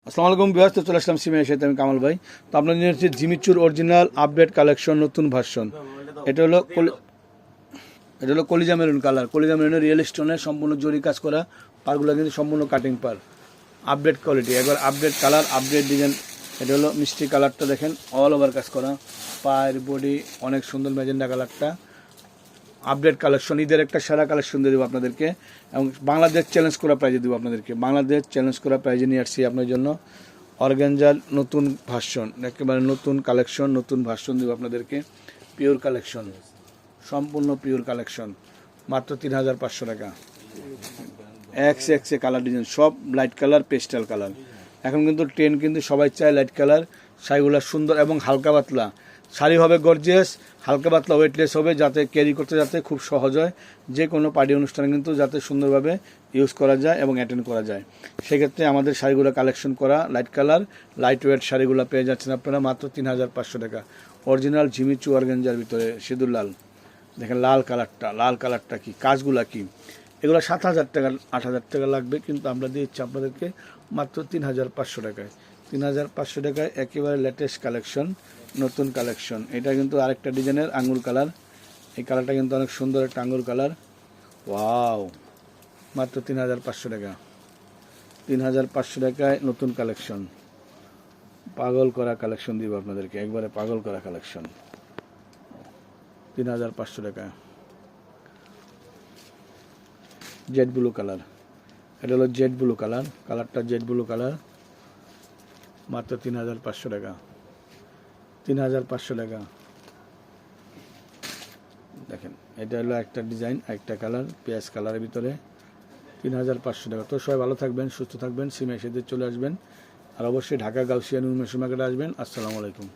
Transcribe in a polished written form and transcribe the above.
আসসালামু আলাইকুম বিয়াস, তো চলে আসলাম সিমের সাথে আমি কামাল ভাই। তো আপনাদের জন্য হচ্ছে জিমিচুর অরিজিনাল আপডেট কালেকশন, নতুন ভার্সন। এটা হলো কলিজা মেরুন কালার, কলিজা মেরুনের রিয়েল স্টোনের সম্পূর্ণ জরি কাজ করা, পারগুলো কিন্তু সম্পূর্ণ কাটিং পার, আপডেট কোয়ালিটি, একবার আপডেট কালার, আপডেট ডিজাইন। এটা হলো মিষ্টি কালারটা দেখেন, অল ওভার কাজ করা, পায়ের বডি অনেক সুন্দর ম্যাজেন্ডা কালারটা। আপডেট কালেকশন, ঈদের একটা সেরা কালেকশন দিয়ে দেবো আপনাদেরকে, এবং বাংলাদেশ চ্যালেঞ্জ করা প্রাইজে দেবো আপনাদেরকে। বাংলাদেশ চ্যালেঞ্জ করা প্রাইজে নিয়ে আসছি আপনার জন্য অর্গানজার নতুন ভার্সন, একেবারে নতুন কালেকশন, নতুন ভার্সন দেবো আপনাদেরকে। পিওর কালেকশন, সম্পূর্ণ পিওর কালেকশন, মাত্র 3,500 টাকা। এক্সে কালার ডিজাইন, সব লাইট কালার, পেস্টাল কালার। এখন কিন্তু ট্রেন্ড কিন্তু সবাই চায় লাইট কালার। শাড়িগুলো সুন্দর এবং হালকা পাতলা শাড়ি হবে, গর্জিয়াস, হালকা পাতলা ওয়েটলেস হবে, যাতে ক্যারি করতে যাতে খুব সহজ হয়, যে কোনো পার্টি অনুষ্ঠানে কিন্তু যাতে সুন্দরভাবে ইউজ করা যায় এবং অ্যাটেন্ড করা যায়। সেক্ষেত্রে আমাদের শাড়িগুলো কালেকশন করা লাইট কালার, লাইট ওয়েট শাড়িগুলো পেয়ে যাচ্ছেন আপনারা মাত্র 3,500 টাকা। অরিজিনাল জিমিচু অর্গানজার ভিতরে সিঁদুর লাল, দেখেন লাল কালারটা কি, কাজগুলা কি, এগুলো 7,000 টাকা 8,000 টাকা লাগবে, কিন্তু আমরা দিচ্ছি আপনাদেরকে মাত্র 3,500 টাকায়। 3,500 টাকায় একেবারে লেটেস্ট কালেকশন, নতুন কালেকশন। এটা কিন্তু আরেকটা ডিজাইনের আঙ্গুর কালার, এই কালারটা কিন্তু অনেক সুন্দর একটা আঙ্গুর কালার। ওয়াও, মাত্র 3,500 টাকা। 3,500 টাকায় নতুন কালেকশন, পাগল করা কালেকশন দিব আপনাদেরকে, একবারে পাগল করা কালেকশন। 3,500 টাকা। জেড ব্লু কালার, এটা হলো জেড ব্লু কালার, কালারটা জেড ব্লু কালার, মাত্র 3,500 টাকা। 3,500 টাকা। দেখেন এটা হলো একটা ডিজাইন, একটা কালার, পেঁয়াজ কালারের ভিতরে, 3,500 টাকা। তো সবাই ভালো থাকবেন, সুস্থ থাকবেন, সিমে এসে চলে আসবেন, আর অবশ্যই ঢাকা গাউসিয়া নিউ মেশো মার্কেটে আসবেন। আসসালামু আলাইকুম।